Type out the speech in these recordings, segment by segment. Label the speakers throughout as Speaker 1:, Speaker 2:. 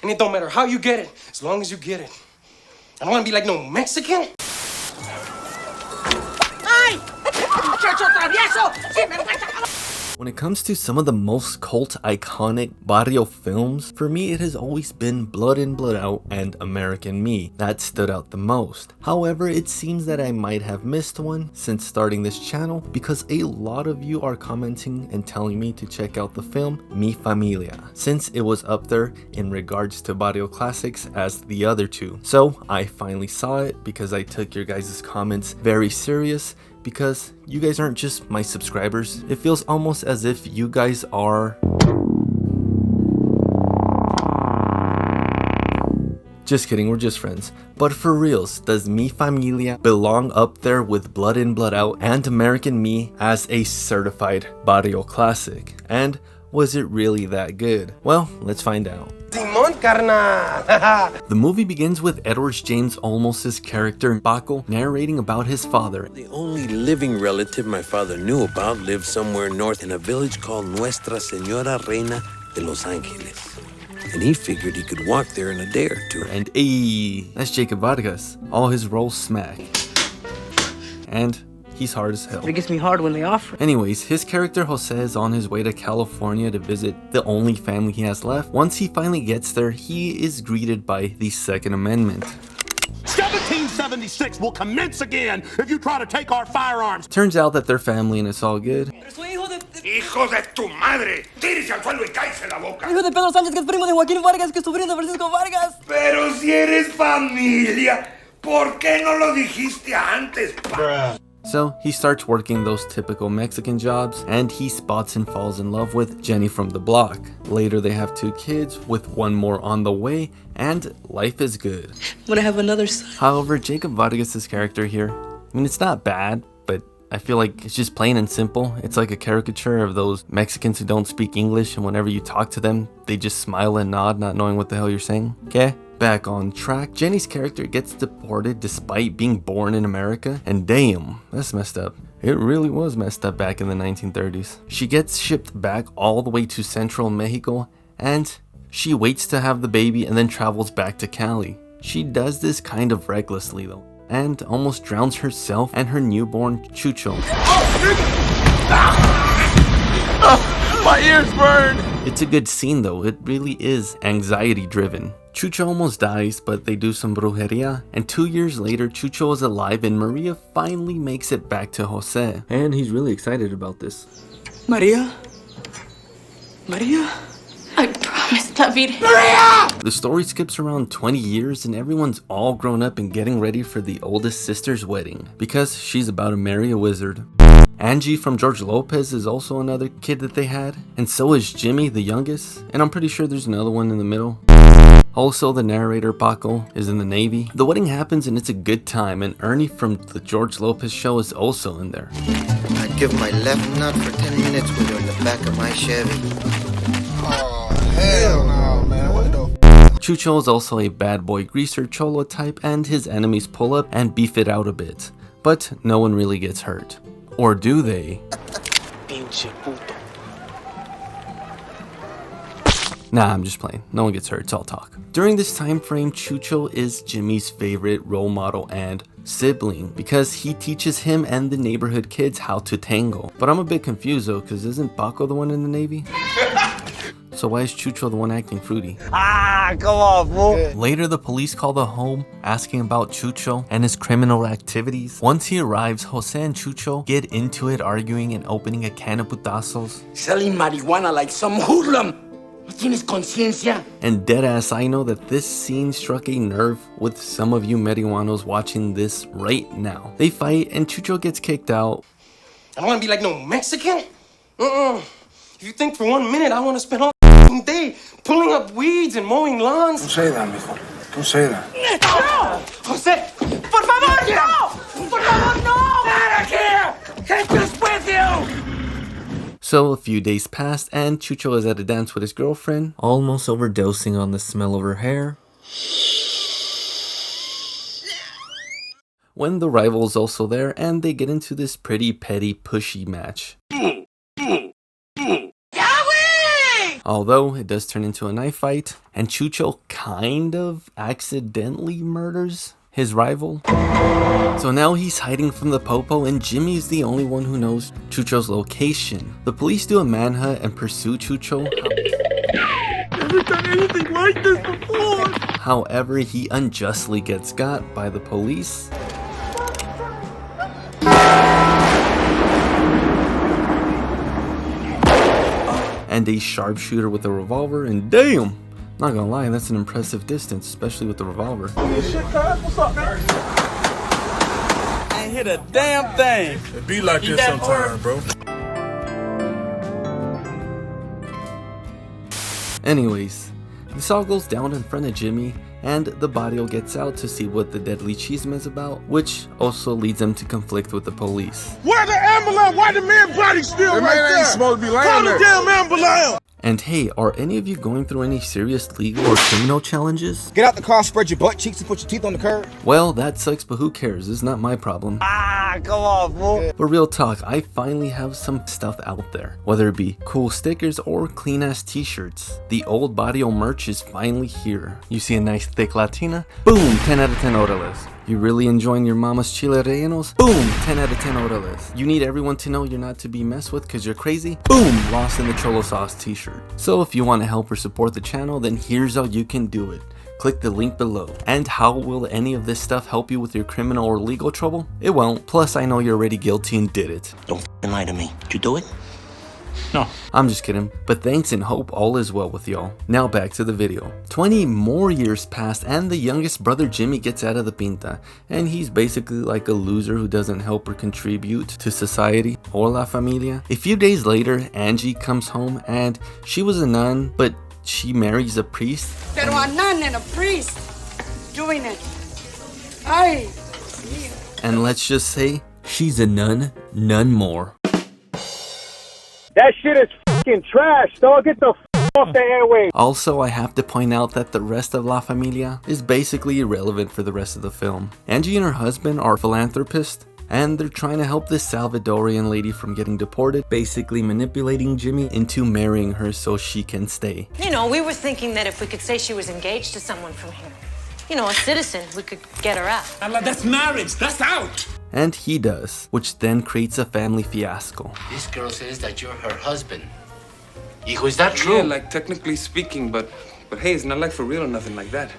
Speaker 1: and it don't matter how you get it, as long as you get it. I don't want to be like no Mexican.
Speaker 2: ¡Ay! ¡Muchacho travieso! ¡Sinvergüenza!
Speaker 3: When it comes to some of the most cult iconic Barrio films, for me it has always been Blood In, Blood Out and American Me that stood out the most. However, it seems that I might have missed one since starting this channel because a lot of you are commenting and telling me to check out the film Mi Familia, since it was up there in regards to Barrio classics as the other two. So I finally saw it because I took your guys' comments very serious, because you guys aren't just my subscribers. It feels almost as if you guys are... Just kidding, we're just friends. But for reals, does Mi Familia belong up there with Blood In, Blood Out and American Me as a certified Barrio classic? And was it really that good? Well, let's find out.
Speaker 1: Simón, carnal.
Speaker 3: The movie begins with Edward James Olmos' character Paco narrating about his father.
Speaker 4: The only living relative my father knew about lived somewhere north in a village called Nuestra Señora Reina de Los Ángeles. And he figured he could walk there in a day or two.
Speaker 3: And that's Jacob Vargas. All his roles smack. And he's hard as hell.
Speaker 2: It gets me hard when they offer.
Speaker 3: Anyways, his character Jose is on his way to California to visit the only family he has left. Once he finally gets there, he is greeted by the Second Amendment.
Speaker 5: 1776 will commence again if you try to take our firearms.
Speaker 3: Turns out that they're family and it's all good.
Speaker 5: Hijo de tu madre, tírese al suelo y cállese la boca.
Speaker 2: Hijo de Pedro Sánchez, que es primo de Joaquín Vargas, que es sobrino de Francisco Vargas.
Speaker 5: Pero si eres familia, ¿por qué no lo dijiste antes?
Speaker 3: So he starts working those typical Mexican jobs, and he spots and falls in love with Jenny from the block. Later they have 2 kids, with 1 more on the way, and life is good.
Speaker 2: I'm gonna have another son.
Speaker 3: However, Jacob Vargas' character here, I mean, it's not bad, but I feel like it's just plain and simple. It's like a caricature of those Mexicans who don't speak English, and whenever you talk to them, they just smile and nod, not knowing what the hell you're saying. Okay? Back on track, Jenny's character gets deported despite being born in America, and damn, that's messed up. It really was messed up back in the 1930s. She gets shipped back all the way to central Mexico, and she waits to have the baby and then travels back to Cali. She does this kind of recklessly though, and almost drowns herself and her newborn Chucho.
Speaker 5: My ears burn.
Speaker 3: It's a good scene though, it really is anxiety driven. Chucho almost dies, but they do some brujeria, and 2 years later Chucho is alive and Maria finally makes it back to Jose. And he's really excited about this.
Speaker 2: Maria? Maria?
Speaker 6: I promise, David.
Speaker 5: Maria!
Speaker 3: The story skips around 20 years and everyone's all grown up and getting ready for the oldest sister's wedding, because she's about to marry a wizard. Angie from George Lopez is also another kid that they had, and so is Jimmy, the youngest, and I'm pretty sure there's another one in the middle. Also, the narrator Paco is in the Navy. The wedding happens and it's a good time, and Ernie from the George Lopez show is also in there.
Speaker 7: I'd give my left nut for 10 minutes with her in the back of my Chevy.
Speaker 8: Oh, hell no, man. What the
Speaker 3: Chucho is also a bad boy greaser cholo type, and his enemies pull up and beef it out a bit. But no one really gets hurt. Or do they?
Speaker 1: Pinche puto.
Speaker 3: Nah, I'm just playing. No one gets hurt, it's all talk. During this time frame, Chucho is Jimmy's favorite role model and sibling because he teaches him and the neighborhood kids how to tango. But I'm a bit confused though, because isn't Paco the one in the Navy? So why is Chucho the one acting fruity?
Speaker 1: Ah, come on, fool.
Speaker 3: Later, the police call the home asking about Chucho and his criminal activities. Once he arrives, Jose and Chucho get into it, arguing and opening a can of putazos.
Speaker 1: Selling marijuana like some hoodlum. ¿No tienes conciencia?
Speaker 3: And deadass, I know that this scene struck a nerve with some of you marijuanos watching this right now. They fight and Chucho gets kicked out.
Speaker 1: I don't want to be like no Mexican. If you think for 1 minute I want to spend all the day pulling up weeds and mowing lawns.
Speaker 8: Don't say that, mijo. Don't say that.
Speaker 1: No! Jose! Por favor, no! Por favor, no! Out of here! Take us with you!
Speaker 3: So a few days passed and Chucho is at a dance with his girlfriend, almost overdosing on the smell of her hair, when the rival is also there and they get into this pretty petty pushy match. Although it does turn into a knife fight, and Chucho kind of accidentally murders his rival. So now he's hiding from the Popo, and Jimmy is the only one who knows Chucho's location. The police do a manhunt and pursue Chucho. Never done anything like this before. However, he unjustly gets got by the police. And a sharpshooter with a revolver, and damn! Not gonna lie, that's an impressive distance, especially with the revolver.
Speaker 9: What's up, man? I ain't hit a damn thing.
Speaker 8: It be like this sometimes, bro.
Speaker 3: Anyways, this all goes down in front of Jimmy, and the Barrio gets out to see what the deadly chisme is about, which also leads them to conflict with the police.
Speaker 8: Where the ambulance? Why the man body still right there? Ain't supposed to be laying there. Call the damn ambulance!
Speaker 3: And hey, are any of you going through any serious legal or criminal challenges?
Speaker 10: Get out the car, spread your butt cheeks, and put your teeth on the curb.
Speaker 3: Well, that sucks, but who cares? It's not my problem.
Speaker 10: Come on, fool.
Speaker 3: But real talk, I finally have some stuff out there. Whether it be cool stickers or clean-ass t-shirts. The old Barrio merch is finally here. You see a nice thick Latina? Boom! 10 out of 10 orales. You really enjoying your mama's chile rellenos? Boom! 10 out of 10 orales. You need everyone to know you're not to be messed with because you're crazy? Boom! Lost in the Cholo Sauce t-shirt. So if you want to help or support the channel, then here's how you can do it. Click the link below. And how will any of this stuff help you with your criminal or legal trouble? It won't. Plus, I know you're already guilty and did it.
Speaker 11: Don't f***ing lie to me. Did you do it?
Speaker 3: No. I'm just kidding. But thanks and hope all is well with y'all. Now back to the video. 20 more years pass and the youngest brother Jimmy gets out of the pinta. And he's basically like a loser who doesn't help or contribute to society or la familia. A few days later, Angie comes home and she was a nun, but she marries a priest.
Speaker 12: Pero a nun and a priest doing it. Ay.
Speaker 3: And let's just say, she's a nun, none more.
Speaker 9: That shit is fucking trash, dog. Get the f off the airwaves.
Speaker 3: Also, I have to point out that the rest of La Familia is basically irrelevant for the rest of the film. Angie and her husband are philanthropists, and they're trying to help this Salvadorian lady from getting deported, basically manipulating Jimmy into marrying her so she can stay.
Speaker 13: You know, we were thinking that if we could say she was engaged to someone from here, you know, a citizen, we could get her out.
Speaker 1: That's marriage. That's out.
Speaker 3: And he does, which then creates a family fiasco.
Speaker 11: This girl says that you're her husband. Hijo, is that true?
Speaker 1: Yeah, like technically speaking, but hey, it's not like for real or nothing like that.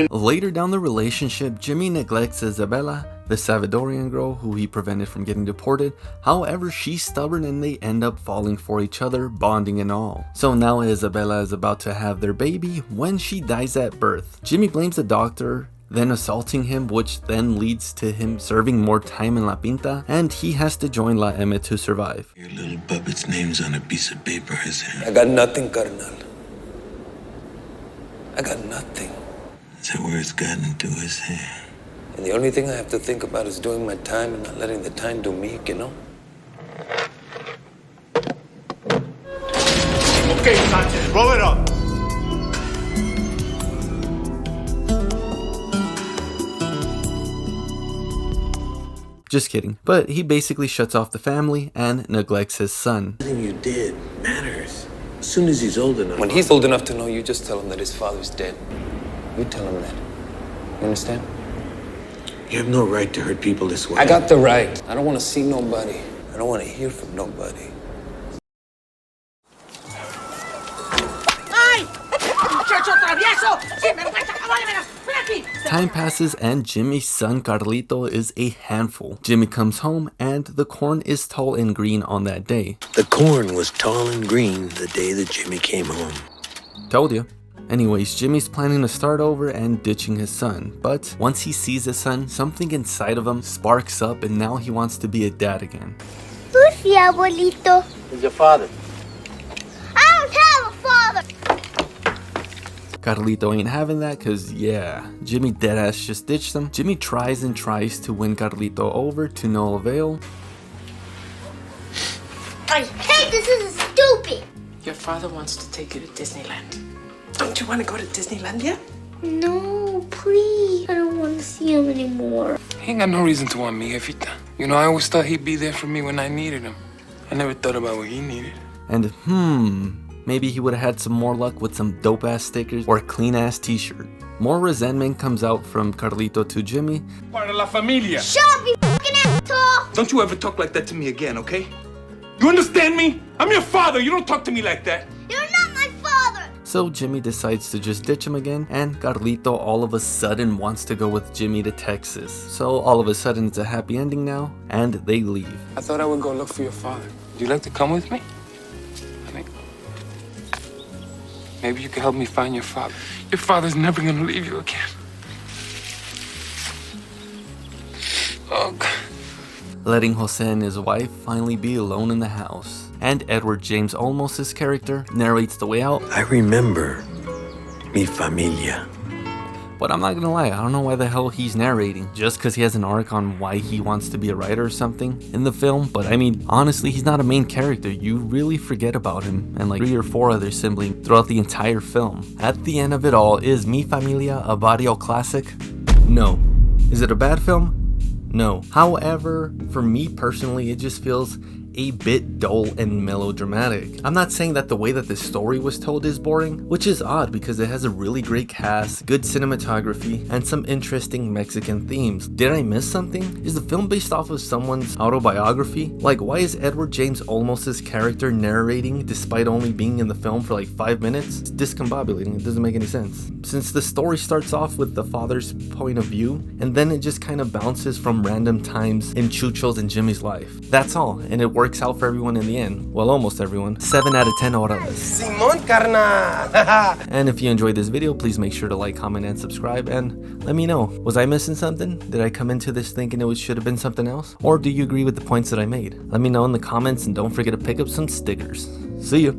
Speaker 3: Later down the relationship, Jimmy neglects Isabella, the Salvadorian girl who he prevented from getting deported. However, she's stubborn and they end up falling for each other, bonding and all. So now Isabella is about to have their baby when she dies at birth. Jimmy blames the doctor, then assaulting him, which then leads to him serving more time in La Pinta, and he has to join La M to survive.
Speaker 4: Your little puppet's name's on a piece of paper, is it? I got nothing, carnal. I got nothing.
Speaker 14: Is that where it's gotten into his head?
Speaker 4: And the only thing I have to think about is doing my time and not letting the time do me, you know?
Speaker 5: Okay, Sanchez, roll it up.
Speaker 3: Just kidding. But he basically shuts off the family and neglects his son.
Speaker 4: Everything you did matters. As soon as he's old enough. When he's old enough to know, you just tell him that his father's dead. You tell him that. You understand?
Speaker 14: You have no right to hurt people this way.
Speaker 4: I got the right. I don't want to see nobody. I don't want to hear from nobody.
Speaker 3: Time passes and Jimmy's son Carlito is a handful. Jimmy comes home and the corn is tall and green on that day.
Speaker 14: The corn was tall and green the day that Jimmy came home.
Speaker 3: Told you. Anyways, Jimmy's planning to start over and ditching his son, but once he sees his son, something inside of him sparks up and now he wants to be a dad again.
Speaker 15: Who's the abuelito?
Speaker 11: Who's your father?
Speaker 15: I don't have a father!
Speaker 3: Carlito ain't having that cause yeah, Jimmy deadass just ditched him. Jimmy tries and tries to win Carlito over to no avail.
Speaker 15: I hate this is stupid!
Speaker 6: Your father wants to take you to Disneyland. Don't you want to go to Disneyland yet?
Speaker 15: No, please. I don't want to see him anymore.
Speaker 1: He ain't got no reason to want me, Jefita. You know, I always thought he'd be there for me when I needed him. I never thought about what he needed.
Speaker 3: And maybe he would have had some more luck with some dope ass stickers or a clean ass t-shirt. More resentment comes out from Carlito to Jimmy.
Speaker 8: Part of La Familia.
Speaker 15: Shut up, you fucking asshole!
Speaker 8: Don't you ever talk like that to me again, okay? You understand me? I'm your father. You don't talk to me like that.
Speaker 15: You're not my father!
Speaker 3: So Jimmy decides to just ditch him again, and Carlito all of a sudden wants to go with Jimmy to Texas. So all of a sudden it's a happy ending now, and they leave.
Speaker 6: I thought I would go look for your father. Would you like to come with me? Maybe you can help me find your father. Your father's never gonna leave you again. Oh, God.
Speaker 3: Letting Jose and his wife finally be alone in the house. And Edward James Olmos' character narrates the way out.
Speaker 14: I remember mi familia.
Speaker 3: But I'm not gonna lie, I don't know why the hell he's narrating. Just because he has an arc on why he wants to be a writer or something in the film. But I mean, honestly, he's not a main character. You really forget about him and like 3 or 4 other siblings throughout the entire film. At the end of it all, is Mi Familia a Barrio classic? No. Is it a bad film? No. However, for me personally, it just feels a bit dull and melodramatic. I'm not saying that the way that this story was told is boring, which is odd because it has a really great cast, good cinematography, and some interesting Mexican themes. Did I miss something? Is the film based off of someone's autobiography? Like, why is Edward James Olmos' character narrating despite only being in the film for like 5 minutes? It's discombobulating, it doesn't make any sense. Since the story starts off with the father's point of view, and then it just kind of bounces from random times in Chucho's and Jimmy's life. That's all, and it works out for everyone in the end. Well, almost everyone. 7 out of 10 orales.
Speaker 1: Simon carnal.
Speaker 3: And if you enjoyed this video, please make sure to like, comment, and subscribe, and let me know. Was I missing something? Did I come into this thinking it should have been something else? Or do you agree with the points that I made? Let me know in the comments, and don't forget to pick up some stickers. See ya!